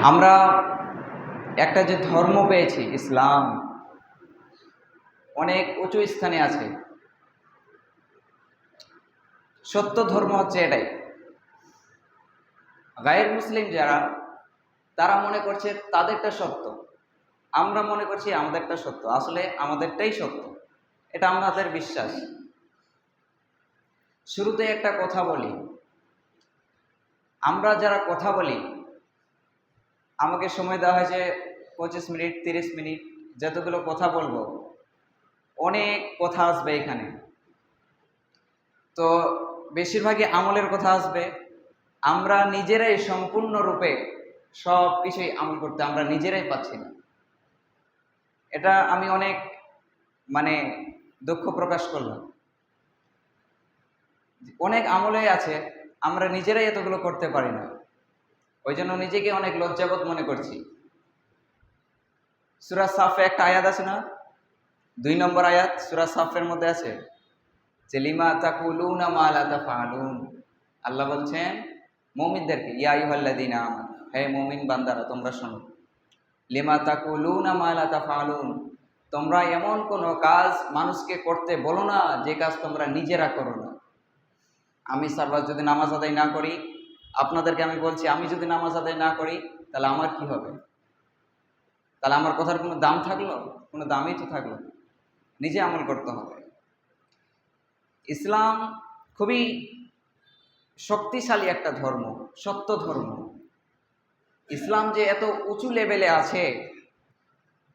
আমরা একটা যে ধর্ম পেয়েছি ইসলাম, অনেক উঁচু স্থানে আছে। সত্য ধর্ম হচ্ছে এটাই। গায়ের মুসলিম যারা, তারা মনে করছে তাদেরটা সত্য, আমরা মনে করছি আমাদেরটা সত্য। আসলে আমাদেরটাই সত্য, এটা আমাদের বিশ্বাস। শুরুতে একটা কথা বলি, আমরা যারা কথা বলি, আমাকে সময় দেওয়া হয়েছে 25 মিনিট 30 মিনিট, যতগুলো কথা বলবো অনেক কথা আসবে এখানে। তো বেশিরভাগই আমলের কথা আসবে। আমরা নিজেরাই সম্পূর্ণরূপে সব কিছুই আমল করতে আমরা নিজেরাই পাচ্ছি না। এটা আমি অনেক দুঃখ প্রকাশ করলাম। অনেক আমলে আছে, আমরা নিজেরাই এতগুলো করতে পারি না। ওই জন্য নিজেকে অনেক লজ্জাবোধ মনে করছি। সূরা সাফে একটা আয়াত আছে না, 2 নম্বর আয়াত সূরা সাফের মধ্যে আছে যে লিমা তাকুলুনা মা লা তাফআলুন। আল্লাহ বলছেন মুমিনদেরকে, ইয়া আইয়ুহাল্লাযীনা আমানু, হে মুমিন বান্দারা তোমরা শোনো, লিমা তাকুলুনা মা লা তাফআলুন, তোমরা এমন কোনো কাজ মানুষকে করতে বলো না যে কাজ তোমরা নিজেরা করো না। আমি সারবার যদি নামাজ আদায় না করি, আপনাদেরকে আমি বলছি, আমি যদি নামাজ আদায় না করি তাহলে আমার কি হবে? তাহলে আমার কথার কোনো দাম থাকলো? কোনো দামই তো থাকলো না। নিজে আমল করতে হবে। ইসলাম খুবই শক্তিশালী একটা ধর্ম, সত্য ধর্ম। ইসলাম যে এত উঁচু লেভেলে আছে,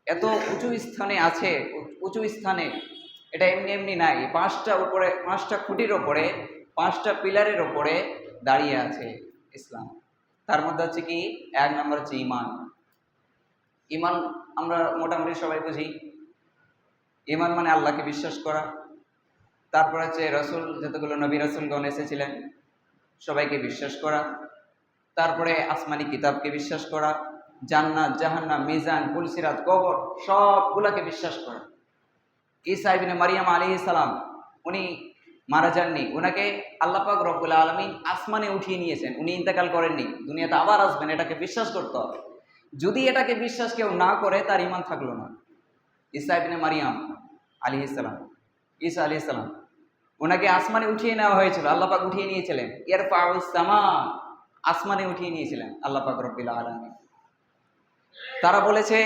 এত উঁচু স্থানে আছে, উঁচু স্থানে এটা এমনি এমনি নাই। 5টা খুঁটির ওপরে, 5টা পিলারের ওপরে দাঁড়িয়ে আছে ইসলাম। তার মধ্যে হচ্ছে কি, 1 নম্বর হচ্ছে ঈমান। ঈমান আমরা মোটামুটি সবাই বুঝি। ঈমান মানে আল্লাহকে বিশ্বাস করা। তারপর হচ্ছে রসুল, যতগুলো নবী রসুলগণ এসেছিলেন সবাইকে বিশ্বাস করা। তারপরে আসমানি কিতাবকে বিশ্বাস করা, জান্নাত, জাহান্নাম, মিজান, পুলসিরাত, কবর, সবগুলাকে বিশ্বাস করা। ঈসা ইবনে মারিয়াম আলাইহিস সালাম, উনি মারা যাননি, ওনাকে আল্লাহ পাক রব্বুল আলামিন আসমানে উঠিয়ে নিয়েছেন, উনি ইন্তেকাল করেননি, দুনিয়াতে আবার আসবেন, এটাকে বিশ্বাস করতে হবে। যদি এটাকে বিশ্বাস কেউ না করে, তার ঈমান থাকলো না। ঈসা ইবনে মারিয়াম আলাইহিস সালাম, ঈসা আলাইহিস সালাম, ওনাকে আসমানে উঠিয়ে নেওয়া হয়েছিল, আল্লাহ পাক উঠিয়ে নিয়েছিলেন। ইয়ারফাউস সামা, আসমানে উঠিয়ে নিয়েছিলেন আল্লাহ পাক রব্বুল আলামিন। তারা বলেছে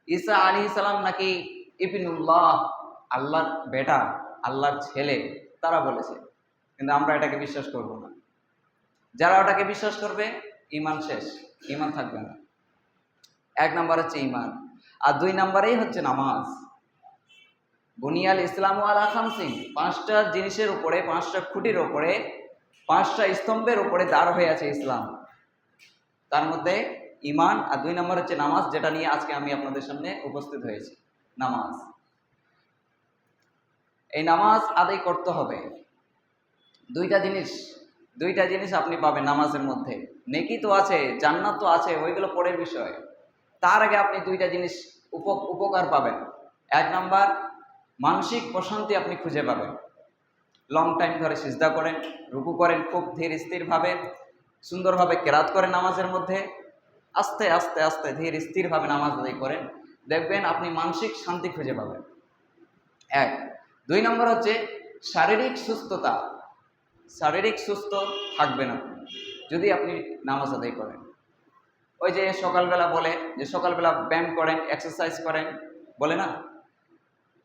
ঈসা আলাইহিস সালাম নাকি ইবনুল্লাহ, আল্লাহর বেটা, আল্লাহর ছেলে, তারা বলেছে। কিন্তু আমরা এটাকে বিশ্বাস করব না। যারা ওটাকে বিশ্বাস করবে, ঈমান শেষ, ঈমান থাকবে না। 1 নম্বর হচ্ছে ঈমান, আর 2 নম্বরেই হচ্ছে নামাজ। বুনিয়াল ইসলাম আলা খামসিন, 5টা জিনিসের উপরে, 5টা খুঁটির উপরে, 5টা স্তম্ভের উপরে দাঁড় হয়ে আছে ইসলাম। তার মধ্যে ঈমান, আর 2 নম্বর হচ্ছে নামাজ, যেটা নিয়ে আজকে আমি আপনাদের সামনে উপস্থিত হয়েছি। নামাজ, এই নামাজ আদায় করতে হবে। দুইটা জিনিস আপনি পাবেন নামাজের মধ্যে। নেকি তো আছে, জান্নাত তো আছে, ওইগুলো পরের বিষয়। তার আগে আপনি 2টা জিনিস উপকার পাবেন। 1 নাম্বার, মানসিক প্রশান্তি আপনি খুঁজে পাবেন। লং টাইম ধরে সিজদা করেন, রুকু করেন, খুব ধীর স্থিরভাবে সুন্দরভাবে কেরাত করেন নামাজের মধ্যে, আস্তে আস্তে আস্তে ধীর স্থিরভাবে নামাজ আদায় করেন, দেখবেন আপনি মানসিক শান্তি খুঁজে পাবেন। 1। 2 নম্বর হচ্ছে শারীরিক সুস্থতা। শারীরিক সুস্থ থাকবেন আপনি যদি আপনি নামাজ আদায় করেন। ওই যে সকালবেলা বলে যে সকালবেলা ব্যায়াম করেন, এক্সারসাইজ করেন, বলে না?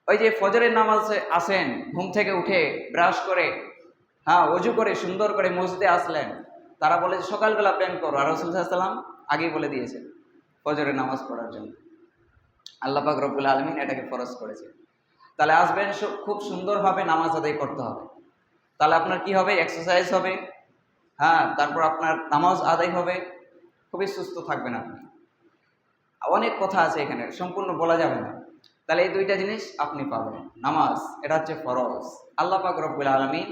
ওই যে ফজরের নামাজে আসেন, ঘুম থেকে উঠে ব্রাশ করে, ওযু করে সুন্দর করে মসজিদে আসলেন, তারা বলে যে সকালবেলা ব্যায়াম করো। আর রাসূল সাল্লাল্লাহু আলাইহি ওয়াসাল্লাম আগেই বলে দিয়েছেন ফজরের নামাজ পড়ার জন্য। আল্লাহ পাক রব্বুল আলামিন এটাকে ফরজ করেছে। তাহলে আসবেন, খুব সুন্দরভাবে নামাজ আদায় করতে হবে। তাহলে আপনার কি হবে? এক্সারসাইজ হবে, তারপর আপনার নামাজ আদায় হবে, খুবই সুস্থ থাকবেন আপনি। অনেক কথা আছে এখানে, সম্পূর্ণ বলা যাবে না। তাহলে এই 2টা জিনিস আপনি পাবেন। নামাজ, এটা হচ্ছে ফরজ। আল্লাহ পাক রব্বুল আলামিন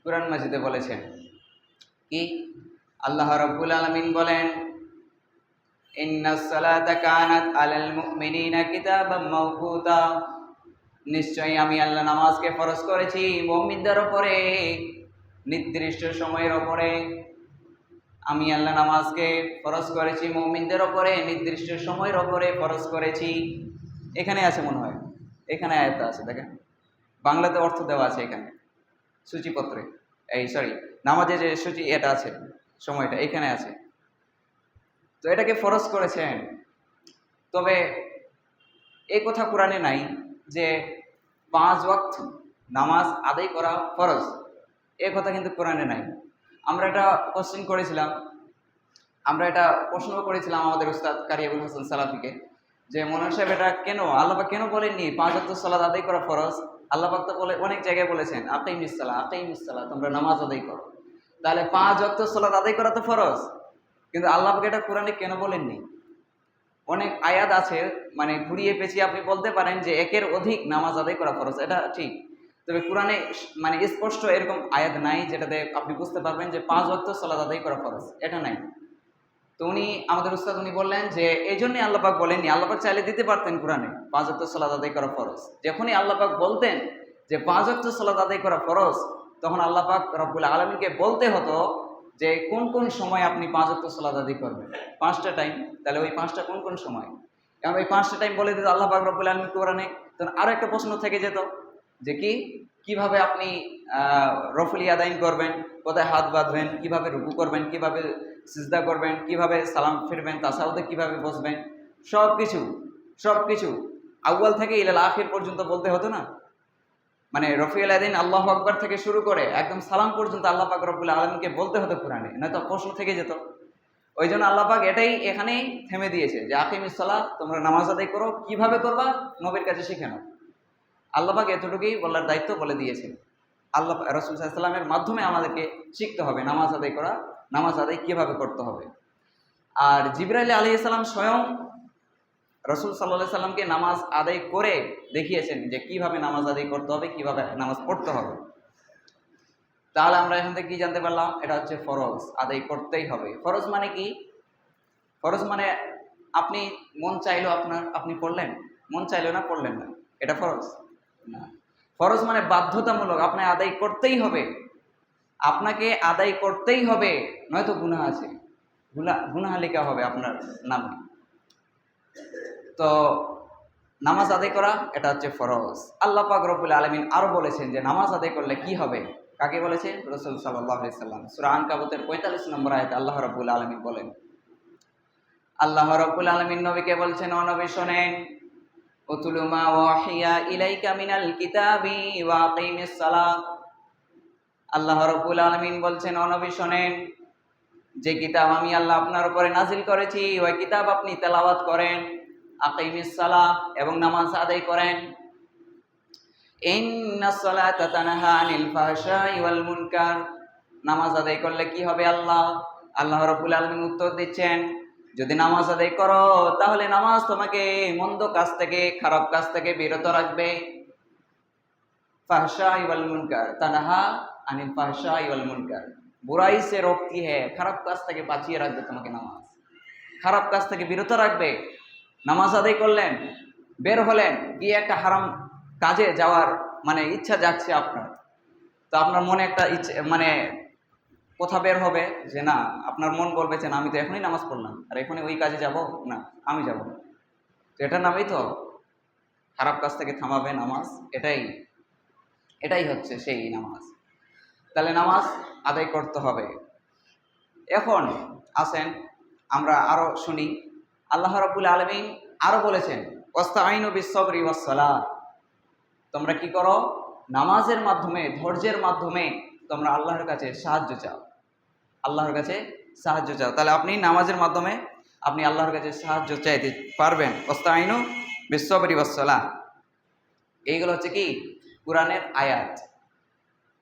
কুরআন মাজিদে বলেছেন কি? আল্লাহ রব্বুল আলামিন বলেন, ইন্নাস সালাতা কানাত আলাল মুমিনিনা কিতাবাম মাওকুতা, নিশ্চয়ই আমি আল্লাহ নামাজকে ফরজ করেছি মুমিনদের উপরে নির্দিষ্ট সময়ের উপরে। আমি আল্লাহ নামাজকে ফরজ করেছি মুমিনদের ওপরে, নির্দিষ্ট সময়ের ওপরে ফরজ করেছি। এখানে আছে মনে হয়, এখানে আয়াত আছে, দেখেন বাংলাতে অর্থ দেওয়া আছে এখানে সূচিপত্রে, নামাজে যে সূচি এটা আছে, সময়টা এখানে আছে। তো এটাকে ফরজ করেছেন। তবে এই কথা কোরআনে নাই যে 5 ওয়াক্ত নামাজ আদায় করা ফরজ, এ কথা কিন্তু কোরআনে নাই। আমরা এটা প্রশ্ন করেছিলাম আমাদের উস্তাদ কারি আবুল হাসান সালাফিকে, যে মনোহর সাহেব এটা কেন আল্লাহ পাক কেন বলেননি 5 ওয়াক্ত সালাত আদায় করা ফরজ? আল্লাহ পাক তো অনেক জায়গায় বলেছেন আকিমিস সালাত, তোমরা নামাজ আদায় করো। তাহলে 5 ওয়াক্ত সালাত আদায় করা তো ফরজ, কিন্তু আল্লাহ পাক এটা কোরআনে কেন বলেননি? অনেক আয়াত আছে, মানে ঘুরিয়ে পেঁচিয়ে আপনি বলতে পারেন যে একের অধিক নামাজ আদায় করা ফরজ, এটা ঠিক। তবে কোরআনে মানে স্পষ্ট এরকম আয়াত নাই যেটাতে আপনি বুঝতে পারবেন যে 5 ওয়াক্ত সালাত আদায় করা ফরজ, এটা নাই। তো আমাদের উস্তাদ বললেন যে এই জন্যই আল্লাহ পাক বলেননি। আল্লাহ পাক চাইলে দিতে পারতেন কোরআনে 5 ওয়াক্ত সালাত আদায় করা ফরজ। যখনই আল্লাহ পাক বলতেন যে 5 ওয়াক্ত সালাত আদায় করা ফরজ, তখন আল্লাহ পাক রব্বুল আলামিনকে বলতে হতো যে কোন কোন সময় আপনি 5 ওয়াক্ত সালাত আদায় করবেন। 5টা টাইম, তাহলে ওই 5টা কোন কোন সময়? কারণ ওই 5টা টাইম বলে দিত আল্লাহ পাক রব্বুল আলামিন কোরআনে। তখন আরো একটা প্রশ্ন থেকে যেত যে কিভাবে আপনি রফলি আদায়ন করবেন, কোথায় হাত বাঁধবেন, কিভাবে রুকু করবেন, কিভাবে সিজদা করবেন, কিভাবে সালাম ফিরবেন, তাসাউদে কিভাবে বসবেন, সব কিছু আউয়াল থেকে ইলাল আখির পর্যন্ত বলতে হতো না। মানে রফিউল আদিন আল্লাহু আকবার থেকে শুরু করে একদম সালাম পর্যন্ত আল্লাহ পাক রব্বুল আলামিনকে বলতে হতো কোরআনে, নয়তো প্রশ্ন থেকে যেত। ওই জন্য আল্লাহ পাক এটাই এখানেই থেমে দিয়েছে যে আকিমিস সালাত, তোমরা নামাজ আদায় করো, কিভাবে করবা নবীর কাছে শিখে নাও। আল্লাহ পাক এতটুকুই বলার দায়িত্ব বলে দিয়েছেন। আল্লাহ রাসূল সাল্লাল্লাহু আলাইহি ওয়াসাল্লামের মাধ্যমে আমাদেরকে শিখতে হবে নামাজ আদায় করা, নামাজ আদায় কিভাবে করতে হবে। আর জিবরাইল আলাইহিস সালাম স্বয়ং রাসূল সাল্লাল্লাহু আলাইহি সাল্লামকে নামাজ আদায় করে দেখিয়েছেন যে কিভাবে নামাজ আদায় করতে হবে, কিভাবে নামাজ পড়তে হবে। তাহলে আমরা এখান থেকে কি জানতে পারলাম? এটা হচ্ছে ফরজ, আদায় করতেই হবে। ফরজ মানে কি? ফরজ মানে আপনি মন চাইলো আপনি পড়লেন, মন চাইলো না পড়লেন না, এটা ফরজ না। ফরজ মানে বাধ্যতামূলক, আপনি আদায় করতেই হবে, আপনাকে আদায় করতেই হবে, নয়তো গুনাহ আছে, গুনাহ লেখা হবে আপনার নামে। তো নামাজ আদায় করা এটা হচ্ছে ফরজ। আল্লাহ পাক রব্বুল আলামিন আরো বলেছেন যে নামাজ আদায় করলে কি হবে। কাকে বলেছেন? রাসূল সাল্লাল্লাহু আলাইহি সাল্লাম। সূরা আনকাবুতের 45 নম্বর আয়াতে আল্লাহ রাব্বুল আলামিন বলেন, আল্লাহ রাব্বুল আলামিন নবীকে বলছেন, ও নবী শোনেন, উতলু মা ওয়াহিয়া ইলাইকা মিনাল কিতাবি ওয়া আকিমিস সালাত। আল্লাহ রাব্বুল আলামিন বলছেন, ও নবী শোনেন, যে কিতাব আমি আল্লাহ আপনার উপরে নাজিল করেছি ওই কিতাব আপনি তেলাওয়াত করেন, আকিমিস সালাত এবং নামাজ আদায় করেন। ইন্নাস সালাতা তানহা আনিল ফাহশাই ওয়াল মুনকার। নামাজ আদায় করলে কি হবে? আল্লাহ রাব্বুল আলামিন উত্তর দিচ্ছেন, যদি নামাজ আদায় করো তাহলে নামাজ তোমাকে মন্দ কাজ থেকে, খারাপ কাজ থেকে বিরত রাখবে। ফাহশাই ওয়াল মুনকার, তানহা আনিল ফাহশাই ওয়াল মুনকার, বুরাই সে রোকতি হ্যায়, খারাপ কাজ থেকে বাঁচিয়ে রাখবে তোমাকে নামাজ, খারাপ কাজ থেকে বিরত রাখবে। নামাজ আদায় করলেন, বের হলেন, গিয়ে একটা হারাম কাজে যাওয়ার মানে ইচ্ছা জাগছে আপনার, তো আপনার মনে একটা ইচ্ছা মানে কথা বের হবে যে না, আপনার মন বলবে যে না, আমি তো এখনই নামাজ পড়লাম আর এখনই ওই কাজে যাব না, আমি যাব না। তো এটার নামই তো খারাপ কাজ থেকে থামাবে নামাজ, এটাই হচ্ছে সেই নামাজ। তাহলে নামাজ আদায় করতে হবে। এখন আসেন আমরা আরো শুনি, আল্লাহ রাব্বুল আলামিন আরো বলেছেন, ওয়াস্তাঈনু বিস-সাবরি ওয়াস-সালাহ, তোমরা কি করো? নামাজের মাধ্যমে, ধৈর্যের মাধ্যমে তোমরা আল্লাহর কাছে সাহায্য চাও, আল্লাহর কাছে সাহায্য চাও। তাহলে আপনি নামাজের মাধ্যমে আপনি আল্লাহর কাছে সাহায্য চাইতে পারবেন। ওয়াস্তাঈনু বিস-সাবরি ওয়াস-সালাহ, এইগুলো হচ্ছে কি কোরআনের আয়াত।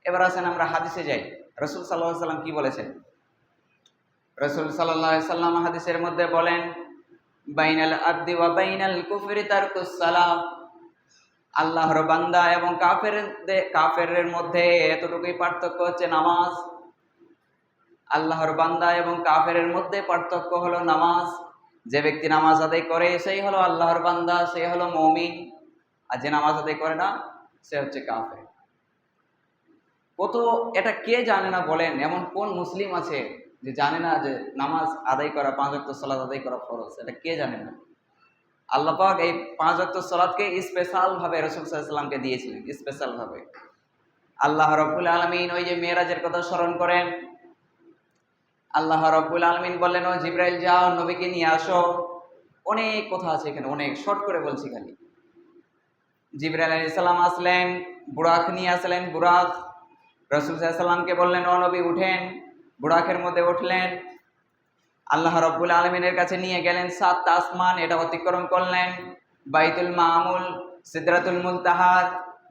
এবার আসেন আমরা হাদিসে যাই, রাসূল সাল্লাল্লাহু আলাইহি সাল্লাম কি বলেছেন? রাসূল সাল্লাল্লাহু আলাইহি সাল্লাম হাদিসের মধ্যে বলেন, বাইনাল আবদি ওয়া বাইনাল কুফরি তারকুস সালাহ। আল্লাহর বান্দা এবং কাফেরের মধ্যে এতটুকুই পার্থক্য হচ্ছে নামাজ। আল্লাহর বান্দা এবং কাফেরের মধ্যে পার্থক্য হলো নামাজ। যে ব্যক্তি নামাজ আদায় করে সেই হলো আল্লাহর বান্দা, সে হলো মুমিন, আর যে নামাজ আদায় করে না সে হচ্ছে কাফের। কত এটা কে জানে না বলেন? এমন কোন মুসলিম আছে যে জানে না যে নামাজ আদায় করা, 5 ওয়াক্ত সালাত আদায় করা ফরজ? এটা কে জানে না? আল্লাহ পাক এই 5 ওয়াক্ত সালাতকে স্পেশাল ভাবে রাসূল সাল্লাল্লাহু আলাইহি ওয়াসাল্লামকে দিয়েছিলেন, স্পেশাল ভাবে। আল্লাহ রাব্বুল আলামিন ওই যে মেরাজের কথা স্মরণ করেন, আল্লাহ রাব্বুল আলামিন বললেন, ও জিবরাইল যাও নবীকে নিয়ে আসো। অনেক কথা আছে এখানে, অনেক শর্ট করে বলছি খালি। জিবরাইল আলাইহিস সালাম আসলেন, বুরাক নিয়ে আসলেন। বুরাক রাসূল সাল্লাল্লাহু আলাইহি ওয়াসাল্লামকে বললেন, ও নবী উঠেন। বুরাকের মধ্যে উঠলেন, আল্লাহ রাব্বুল আলামিনের কাছে নিয়ে গেলেন। 7টা আসমান এটা অতিক্রম করলেন, বাইতুল মামুল, সিদরাতুল মুনতাহা,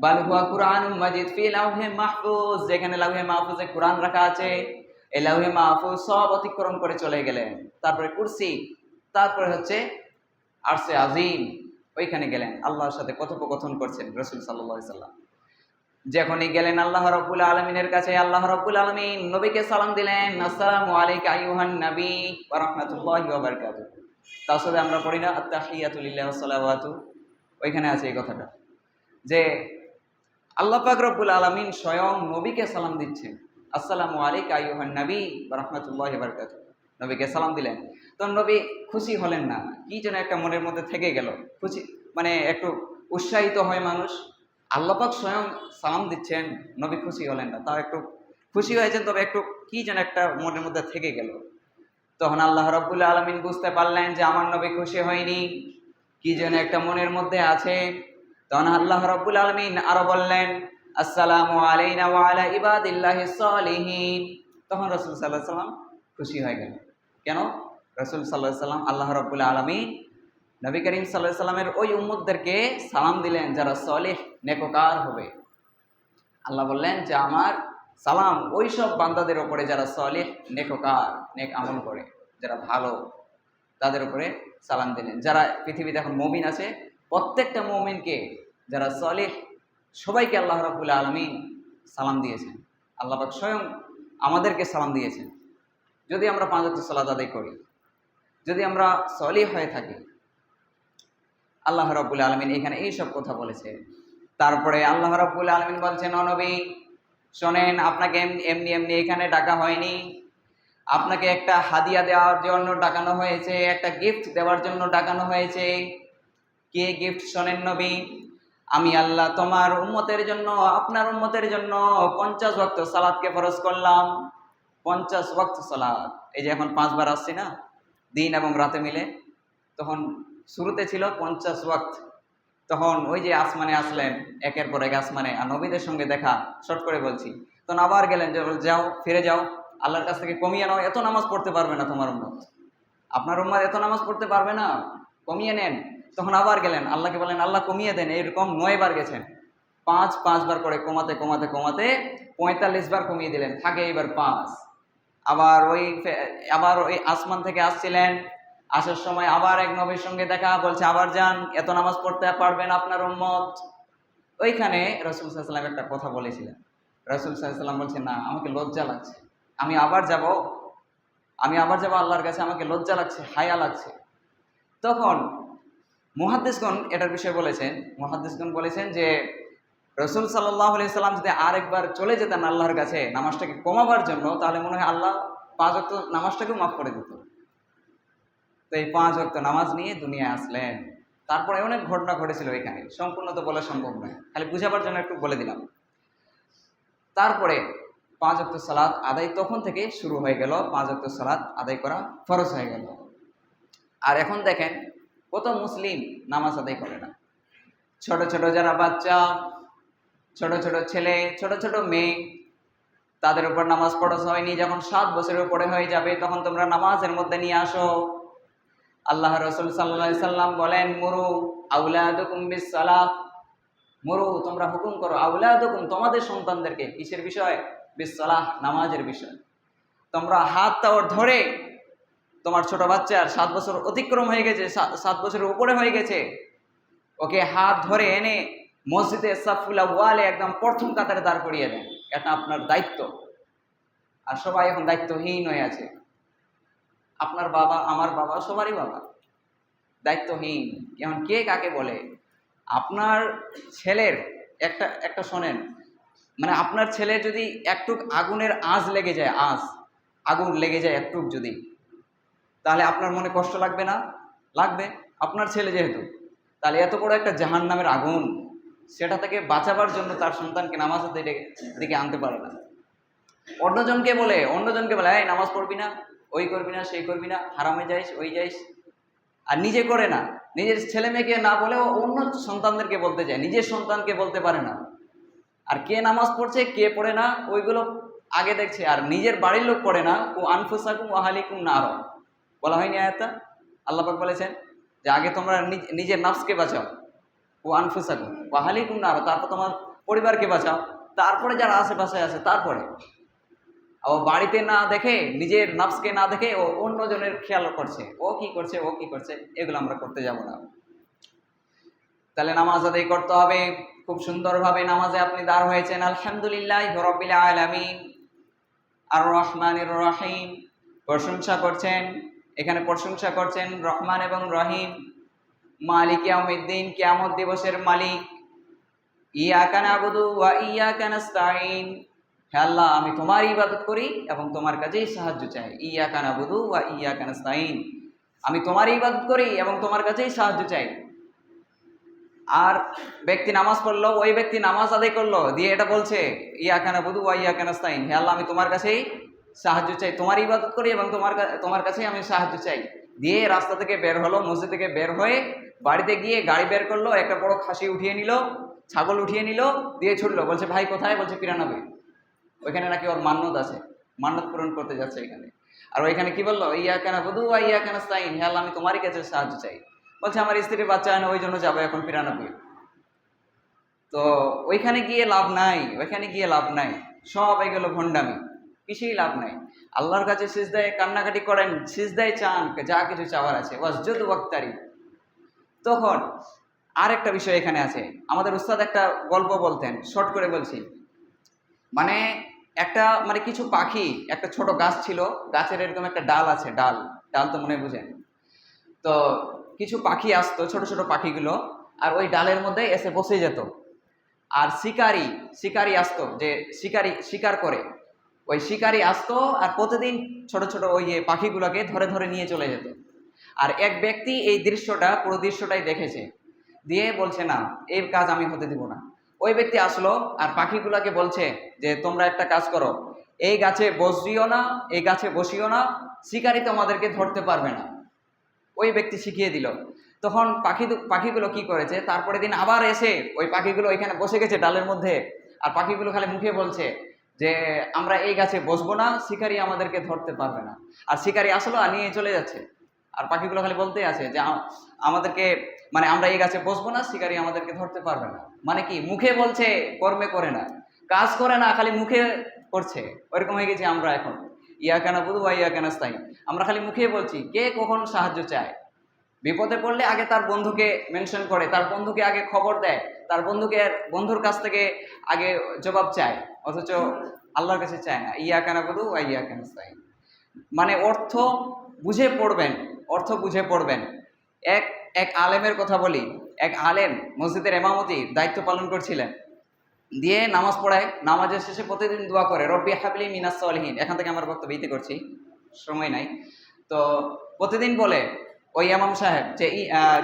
বাল হুয়া কুরআনুম মাজিদ ফি লাওহে মাহফুজ, যেখানে লাওহে মাহফুজে কুরআন রাখা আছে, এই লাওহে মাহফুজ সব অতিক্রম করে চলে গেলেন। তারপরে কুরসি, তারপরে হচ্ছে আরশে আজিম, ওইখানে গেলেন। আল্লাহর সাথে কথোপকথন করছেন রাসূল সাল্লাল্লাহু আলাইহি সাল্লাম। যখনই গেলেন আল্লাহ রাব্বুল আলামিনের কাছে, আল্লাহ রাব্বুল আলামিন নবীকে সালাম দিলেন, আসসালামু আলাইকা আইয়ুহান নবী ওয়া রাহমাতুল্লাহি ওয়া বারাকাতুহু। তারপরে আমরা পড়ি না আত-তাহিয়াতু লিল্লাহি ওয়াস সালাওয়াতু, ওইখানে আছে এই কথাটা যে আল্লাহ পাক রব্বুল আলামিন স্বয়ং নবীকে সালাম দিচ্ছেন, আসসালামু আলাইকা আইয়ুহান নবী ওয়া রাহমাতুল্লাহি ওয়া বারাকাতুহু। নবীকে সালাম দিলেন। তো নবী খুশি হলেন না, কি যেন একটা মনের মধ্যে থেকে গেল। খুশি মানে একটু উৎসাহিত হয় মানুষ, আল্লাহ পাক স্বয়ং সালাম দিচ্ছেন, নবী খুশি হলেন না। তাও একটু খুশি হয়েছেন, তবে একটু কি যেন একটা মনের মধ্যে থেকে গেল। তখন আল্লাহ রাব্বুল আলামিন বুঝতে পারলেন যে আমার নবী খুশি হয়নি, কি যেন একটা মনের মধ্যে আছে। তখন আল্লাহ রাব্বুল আলামিন আরো বললেন, আসসালামু আলাইনা ওয়া আলা ইবাদিল্লাহিস সালিহিন। তখন রাসূল সাল্লাল্লাহু আলাইহি সাল্লাম খুশি হয়ে গেলেন। কেন? রাসূল সাল্লাল্লাহু আলাইহি সাল্লাম আল্লাহ রাব্বুল আলামিন নবী করিম সাল্লাল্লাহু আলাইহি সাল্লামের ওই উম্মতদেরকে সালাম দিলেন যারা সলিহ নেককার হবে। আল্লাহ বললেন যে আমার সালাম ওই সব বান্দাদের উপরে যারা সলিহ নেককার, নেক আমল করে, যারা ভালো, তাদের উপরে সালাম দিলেন। যারা পৃথিবীতে এখন মুমিন আছে, প্রত্যেকটা মুমিনকে, যারা সলিহ, সবাইকে আল্লাহ রাব্বুল আলামিন সালাম দিয়েছেন। আল্লাহ পাক স্বয়ং আমাদেরকে সালাম দিয়েছেন। যদি আমরা 5 ওয়াক্ত সালাত আদায় করি, যদি আমরা সলিহ হয়ে থাকি, আল্লাহ রাব্বুল আলামিন এখানে এই সব কথা বলেছে। তারপরে আল্লাহ রাব্বুল আলামিন বলছেন, ও নবী শোনেন, আপনাকে এমনি এমনি এখানে ডাকা হয়নি, আপনাকে একটা হাদিয়া দেওয়ার জন্য ডাকানো হয়েছে, একটা গিফট দেওয়ার জন্য ডাকানো হয়েছে। কে গিফট? শোনেন নবী, আমি আল্লাহ তোমার উম্মতের জন্য, আপনার উম্মতের জন্য 50 ওয়াক্ত সালাতকে ফরজ করলাম। 50 ওয়াক্ত সালাত, এই যে এখন 5 বার আসছি না দিন এবং রাতে মিলে, তখন শুরুতে ছিল 50 ওয়াক্ত। তখন ওই যে আসমানে আসলেন, একের পর এক আসমানে, আর নবীদের সঙ্গে দেখা, শর্ট করে বলছি। তখন আবার গেলেন, যে যাও ফিরে যাও, আল্লাহর কাছ থেকে কমিয়ে নাও, এত নামাজ পড়তে পারবে না তোমার উম্মত, আপনার উম্মত এত নামাজ পড়তে পারবে না, কমিয়ে নেন। তখন আবার গেলেন, আল্লাহকে বলেন আল্লাহ কমিয়ে দেন। এরকম 9 বার গেছেন, 5 বার করে কমাতে কমাতে কমাতে 45 বার কমিয়ে দিলেন, থাকে এবার 5। আবার ওই আসমান থেকে আসছিলেন, আসার সময় আবার এক নবীর সঙ্গে দেখা, বলছে আবার যান, এত নামাজ পড়তে পারবেন আপনার উম্মত। ওইখানে রাসূল সাল্লাল্লাহু আলাইহি ওয়াসাল্লাম একটা কথা বলেছিলেন। রাসূল সাল্লাল্লাহু আলাইহি ওয়াসাল্লাম বলছেন, না, আমাকে লজ্জা লাগছে, আমি আবার যাব আল্লাহর কাছে, আমাকে লজ্জা লাগছে, হায়া লাগছে। তখন মুহাদ্দিসগণ এটার বিষয়ে বলেছেন, যে রাসূল সাল্লাল্লাহু আলাইহি ওয়াসাল্লাম যদি আরেকবার চলে যেতেন আল্লাহর কাছে নামাজটাকে কমাবার জন্য, তাহলে মনে হয় আল্লাহ 5 ওয়াক্ত নামাজটাকেও মাফ করে দিত। তো এই 5 ওয়াক্ত নামাজ নিয়ে দুনিয়ায় আসলেন। তারপরে অনেক ঘটনা ঘটেছিল, এখানে সম্পূর্ণ তো বলা সম্ভব নয়, খালি বুঝাবার জন্য একটু বলে দিলাম। তারপরে 5 ওয়াক্ত সালাত আদায় তখন থেকে শুরু হয়ে গেল, 5 ওয়াক্ত সালাত আদায় করা ফরজ হয়ে গেল। আর এখন দেখেন কত মুসলিম নামাজ আদায় করে না। ছোট ছোট যারা বাচ্চা, ছোট ছোট ছেলে, ছোট ছোট মেয়ে, তাদের উপর নামাজ ফরজ হয়নি। যখন 7 বছরের উপরে হয়ে যাবে, তখন তোমরা নামাজের মধ্যে নিয়ে আসো। আল্লাহ রাসূল সাল্লাল্লাহু আলাইহি সাল্লাম বলেন, মুরু আওলাদুকুম বিস-সালাহ, মুরু তোমরা হুকুম করো, আওলাদুকুম তোমাদের সন্তানদেরকে, কিসের বিষয়? বিস-সালাহ, নামাজের বিষয়। তোমরা হাতটা ওর ধরে, তোমার ছোট বাচ্চার 7 বছর অতিক্রম হয়ে গেছে, 7 বছরের উপরে হয়ে গেছে, ওকে হাত ধরে এনে মসজিদে সাফুল আউয়ালে একদম প্রথম কাতারে দাঁড় করিয়ে দেন। এটা আপনার দায়িত্ব। আর সবাই এখন দায়িত্বহীন হয়ে আছে। আপনার বাবা, আমার বাবা, সবারই বাবা দায়িত্বহীন। এখন কে কাকে বলে? আপনার ছেলের একটা শোনেন, মানে আপনার ছেলে যদি একটু আগুনের আঁচ লেগে যায়, আগুন লেগে যায় একটু যদি, তাহলে আপনার মনে কষ্ট লাগবে না? লাগবে। আপনার ছেলে যেহেতু, তাহলে এত বড় একটা জাহান্নামের আগুন, সেটা থেকে বাঁচাবার জন্য তার সন্তানকে নামাজের দিকে আনতে পারে না। অন্যজনকে বলে এই নামাজ পড়বি না, ওই করবি না, সেই করবি না, হারামে যাইস, ওই যাইস, আর নিজে করে না। নিজের ছেলে মেয়েকে না বলেও অন্য সন্তানদেরকে বলতে চায়, নিজের সন্তানকে বলতে পারে না। আর কে নামাজ পড়ছে কে পড়ে না ওইগুলো আগে দেখছে, আর নিজের বাড়ির লোক পড়ে না। ও আনফুসাকুম ওয়াহালিকুম নার, বলা হয়নি আয়াতটা? আল্লাহ পাক বলেছেন যে আগে তোমরা নিজের নাফসকে বাঁচাও, ও আনফুসাকুম ওয়াহালিকুম নার, তারপর তোমার পরিবারকে বাঁচাও, তারপরে যারা আশেপাশে আছে তারপরে। ও বাড়িতে না দেখে, নিজের নাফসকে না দেখে ও অন্যজনের খেয়াল করছে, ও কি করছে, ও কি করছে, এগুলো আমরা করতে যাব না। তাহলে নামাজ আদায় করতে হবে খুব সুন্দরভাবে। নামাজে আপনি দাঁড় হয়েছেন, আলহামদুলিল্লাহ রাব্বিল আলামিন আর রহমানির রহিম, প্রশংসা করছেন। এখানে প্রশংসা করছেন রহমান এবং রহিম, মালিক ইয়াউমিদ্দিন, কিয়ামত দিবসের মালিক। ইয়াকা নাবুদু ওয়া ইয়াকা নাস্তাইন, হে আল্লাহ আমি তোমার ইবাদত করি এবং তোমার কাছেই সাহায্য চাই। ইয়াকা নাবুদু ওয়া ইয়াকা নাস্তাইন, আমি তোমার ইবাদত করি এবং তোমার কাছেই সাহায্য চাই। আর ব্যক্তি নামাজ পড়লো, ওই ব্যক্তি নামাজ আদায় করলো, দিয়ে এটা বলছে ইয়াকা নাবুদু ওয়া ইয়াকা নাস্তাইন, হে আল্লাহ আমি তোমার কাছেই সাহায্য চাই, তোমার ইবাদত করি এবং তোমার কাছেই আমি সাহায্য চাই। দিয়ে রাস্তা থেকে বের হলো, মসজিদ থেকে বের হয়ে বাড়িতে গিয়ে গাড়ি বের করলো, একটা বড় খাসি উঠিয়ে নিল, ছাগল উঠিয়ে নিল, দিয়ে ছুটলো। বলছে ভাই কোথায়? বলছে ৯৫। ওইখানে নাকি ওর মান্নত আছে, মান্নত পূরণ করতে যাচ্ছে এখানে। আর ওইখানে কি বললো? ইয়াকা নাবুদু ওয়া ইয়াকা নাস্তাইন, হে আল্লাহ আমি তোমারই কাছে সাহায্য চাই। বলছে আমার স্ত্রীর বাচ্চা হয় না, ওই জন্য যাবো এখন ৯৫। তো ওইখানে গিয়ে লাভ নাই, ওইখানে গিয়ে লাভ নাই, সব এগুলো ভণ্ডামি, কিছুই লাভ নাই। আল্লাহর কাছে সিজদায় কান্নাকাটি করেন, সিজদায় চান যা কিছু চাওয়ার আছে, ওয়াসজুদ ওয়াক্তারি। তখন আরেকটা বিষয় এখানে আছে, আমাদের উস্তাদ একটা গল্প বলতেন, শর্ট করে বলছি। মানে কিছু পাখি, একটা ছোট গাছ ছিল, গাছের এরকম একটা ডাল আছে, ডাল ডাল তো মনে বুঝেন। তো কিছু পাখি আসতো, ছোট ছোট পাখিগুলো, আর ওই ডালের মধ্যে এসে বসে যেত। আর শিকারি আসতো, যে শিকার করে, ওই শিকারি আসতো আর প্রতিদিন ছোট ছোট ওই পাখিগুলোকে ধরে ধরে নিয়ে চলে যেত। আর এক ব্যক্তি এই পুরো দৃশ্যটাই দেখেছে, দিয়ে বলছে না এই কাজ আমি হতে দিব না। ওই ব্যক্তি আসলো আর পাখিগুলোকে বলছে যে তোমরা একটা কাজ করো, এই গাছে বসিও না, এই গাছে বসিও না, শিকারি তোমাদেরকে ধরতে পারবে না। ওই ব্যক্তি শিখিয়ে দিল। তখন পাখিগুলো কি করেছে, তারপরে দিন আবার এসে ওই পাখিগুলো ওইখানে বসে গেছে ডালের মধ্যে, আর পাখিগুলো খালি মুখে বলছে যে আমরা এই গাছে বসবো না, শিকারি আমাদেরকে ধরতে পারবে না। আর শিকারি আসলো আর নিয়ে চলে যাচ্ছে, আর পাখিগুলো খালি বলতেই আছে যে আমাদেরকে আমরা এই গাছে বসবো না, শিকারি আমাদেরকে ধরতে পারবে না। মানে কি, মুখে বলছে কর্মে করে না, কাজ করে না, খালি মুখে করছে। ওইরকম হয়ে গেছি আমরা এখন, ইয়াকা নাবুদু ওয়া ইয়াকা নাস্তাইন, আমরা খালি মুখে বলছি। কে কখন সাহায্য চায়? বিপদে পড়লে আগে তার বন্ধুকে মেনশন করে, তার বন্ধুকে আগে খবর দেয়, তার বন্ধুর কাছ থেকে আগে জবাব চায়, অথচ আল্লাহর কাছে চায় না। ইয়াকা নাবুদু ওয়া ইয়াকা নাস্তাইন, মানে অর্থ বুঝে পড়বেন, অর্থ বুঝে পড়বেন। এক আলেমের কথা বলি। এক আলেম মসজিদের ইমামতির দায়িত্ব পালন করছিলেন, দিয়ে নামাজ পড়ায়, নামাজের শেষে প্রতিদিন দোয়া করে রব্বি হাবলি মিনাস সলিহিন। এখান থেকে আমার বক্তব্য ইতি করছি, সময় নাই। তো প্রতিদিন বলে ওই ইমাম সাহেব যে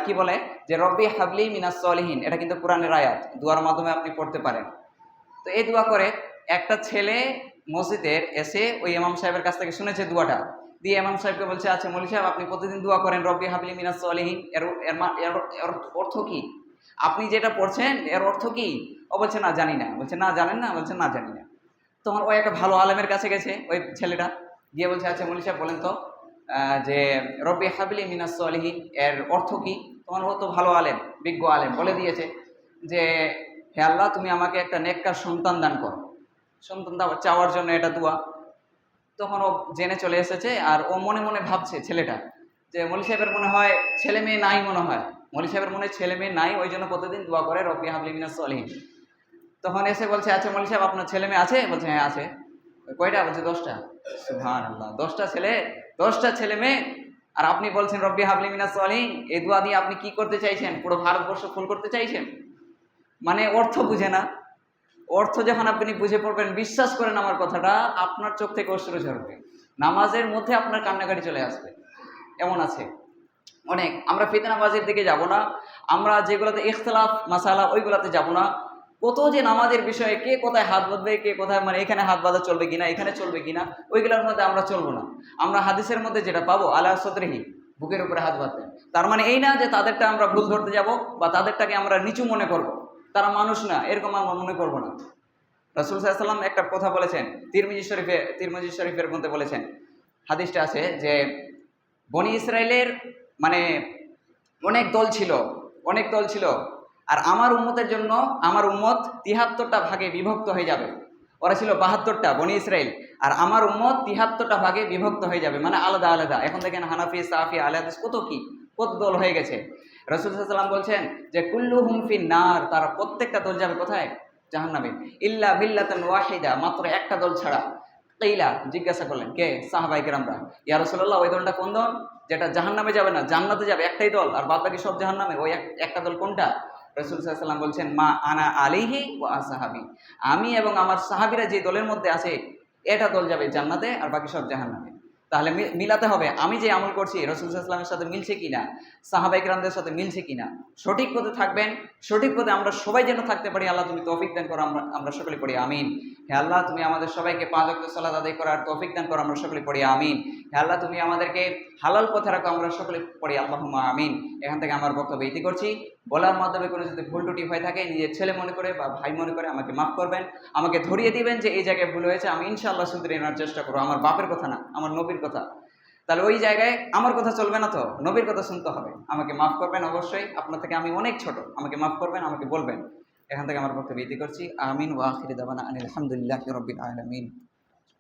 কি বলে যে রব্বি হাবলি মিনাস সলিহিন, এটা কিন্তু কোরআনের আয়াত, দোয়ার মাধ্যমে আপনি পড়তে পারেন। তো এই দোয়া করে একটা ছেলে মসজিদের এসে ওই ইমাম সাহেবের কাছ থেকে শুনেছে দোয়াটা, দিয়ে ইমাম সাহেবকে বলছে আচ্ছা মৌলী সাহেব আপনি প্রতিদিন দোয়া করেন রব্বি হাবলি মিনাস সলিহিন, এর অর্থ কি? আপনি যেটা পড়ছেন এর অর্থ কি? ও বলছে না জানি না। বলছে না জানেন না? বলছে না জানি না। তখন ওই একটা ভালো আলেমের কাছে গেছে ওই ছেলেটা, গিয়ে বলছে আচ্ছা মৌলী সাহেব বলেন তো যে রব্বি হাবলি মিনাস সলিহিন এর অর্থ কি? তখন ও তো ভালো আলেম, বিজ্ঞ আলেম, বলে দিয়েছে যে হে আল্লাহ তুমি আমাকে একটা নেককার সন্তান দান করো, সন্তান চাওয়ার জন্য এটা দোয়া। তখন ও জেনে চলে এসেছে, আর ও মনে মনে ভাবছে ছেলেটা যে মৌলী সাহেবের মনে হয় ছেলে মেয়ে নাই, মনে হয় মৌলী সাহেবের মনে হয় ছেলে মেয়ে নাই, ওই জন্য প্রতিদিন দোয়া করে রব্বি হাবলি মিনাস সলিহিন। তখন এসে বলছে আচ্ছা মৌলী সাহেব আপনার ছেলে মেয়ে আছে? বলছে হ্যাঁ আছে। কয়টা? বলছে 10টা। সুবহানাল্লাহ, 10টা ছেলে মেয়ে, আর আপনি বলছেন রব্বি হাবলি মিনাস সলিহিন। এই দোয়া দিয়ে আপনি কি করতে চাইছেন? পুরো ভারতবর্ষ ফুল করতে চাইছেন? মানে অর্থ বুঝে না। অর্থ যখন আপনি বুঝে পড়বেন, বিশ্বাস করেন আমার কথাটা, আপনার চোখ থেকে অশ্রু ঝরবে। নামাজের মধ্যে আপনার কান্নাকাটি চলে আসবে, এমন আছে অনেক। আমরা ফিতনাবাজির দিকে যাব না, আমরা যেগুলোতে ইখতিলাফ মাসালা ওইগুলোতে যাব না। কত যে নামাজের বিষয়ে কে কোথায় হাত বাঁধবে, কে কোথায় মানে এখানে হাত বাঁধা চলবে কিনা, এখানে চলবে কিনা, ওইগুলোর মধ্যে আমরা চলবো না। আমরা হাদিসের মধ্যে যেটা পাবো আলা সদরিহি, বুকের উপরে হাত বাঁধবেন। তার মানে এই না যে তাদেরটা আমরা ভুল ধরতে যাব বা তাদেরটাকে আমরা নিচু মনে করব, তারা মানুষ না এরকম আমরা মনে করব না। রাসূল সাল্লাল্লাহু আলাইহি ওয়াসাল্লাম একটা কথা বলেছেন, তিরমিজি শরীফের মধ্যে বলেছেন, হাদিসটা আছে যে বনি ইসরায়েলের মানে অনেক দল ছিল, আর আমার উম্মতের জন্য আমার উম্মত ৭৩টা ভাগে বিভক্ত হয়ে যাবে। ওরা ছিল ৭২টা বনি ইসরায়েল, আর আমার উম্মত ৭৩টা ভাগে বিভক্ত হয়ে যাবে, মানে আলাদা আলাদা। এখন দেখেন হানাফি, সাফি, আহলে হাদিস কত দল হয়ে গেছে। রাসূল সাল্লাল্লাহু আলাইহি ওয়াসাল্লাম বলছেন যে কুল্লুহুম ফিন নার, তারা প্রত্যেকটা দল যাবে কোথায়? জাহান্নামে। ইল্লা মিল্লাতান ওয়াহিদা, মাত্র একটা দল ছাড়া। কিলা, জিজ্ঞাসা করলেন কে? সাহাবায়ে কেরামরা, ইয়া রাসূলুল্লাহ ওই দলটা কোন দল যেটা জাহান্নামে যাবে না, জান্নাতে যাবে? একটাই দল, আর বাদ বাকি সব জাহান্নামে। ওই একটা দল কোনটা? রাসূল সাল্লাল্লাহু আলাইহি ওয়াসাল্লাম বলছেন মা আনা আলাইহি ওয়া আসহাবি, আমি এবং আমার সাহাবীরা যে দলের মধ্যে আছে এটা দল যাবে জান্নাতে, আর বাকি সব জাহান্নামে। তাহলে মিলাতে হবে, আমি যে আমল করছি রাসূল সাল্লাল্লাহু আলাইহি ওয়াসাল্লামের সাথে মিলছে কিনা, সাহাবায়ে কেরামদের সাথে মিলছে কিনা। সঠিক পথে থাকবেন, সঠিক পথে আমরা সবাই যেন থাকতে পারি। আল্লাহ তুমি তৌফিক দান করো, আমরা সকলে পড়ি আমিন। হে আল্লাহ তুমি আমাদের সবাইকে 5 ওয়াক্ত সালাত আদায় করার তৌফিক দান করো, আমরা সকলে পড়ি আমিন। হে আল্লাহ তুমি আমাদেরকে হালাল পথে রাখো, আমরা সকলে পড়ি আল্লাহুম্মা আমিন। এখান থেকে আমার বক্তব্য ইতি করছি। বলার মাধ্যমে কোনো যদি ভুল ত্রুটি হয়ে থাকে, নিজের ছেলে মনে করে বা ভাই মনে করে আমাকে মাফ করবেন, আমাকে ধরিয়ে দিবেন যে এই জায়গায় ভুল হয়েছে। আমি ইনশাআল্লাহ শুধরে নেওয়ার চেষ্টা করবো। আমার বাপের কথা না, আমার নবীর কথা। তাহলে ওই জায়গায় আমার কথা চলবে না, তো নবীর কথা শুনতে হবে। আমাকে মাফ করবেন অবশ্যই, আপনার থেকে আমি অনেক ছোট, আমাকে মাফ করবেন, আমাকে বলবেন। এখান থেকে আমার বক্তব্য ইতি করছি। আমিন ওয়া আখিরি দাওয়ানা আনিল হামদুলিল্লাহি রাব্বিল আলামিন।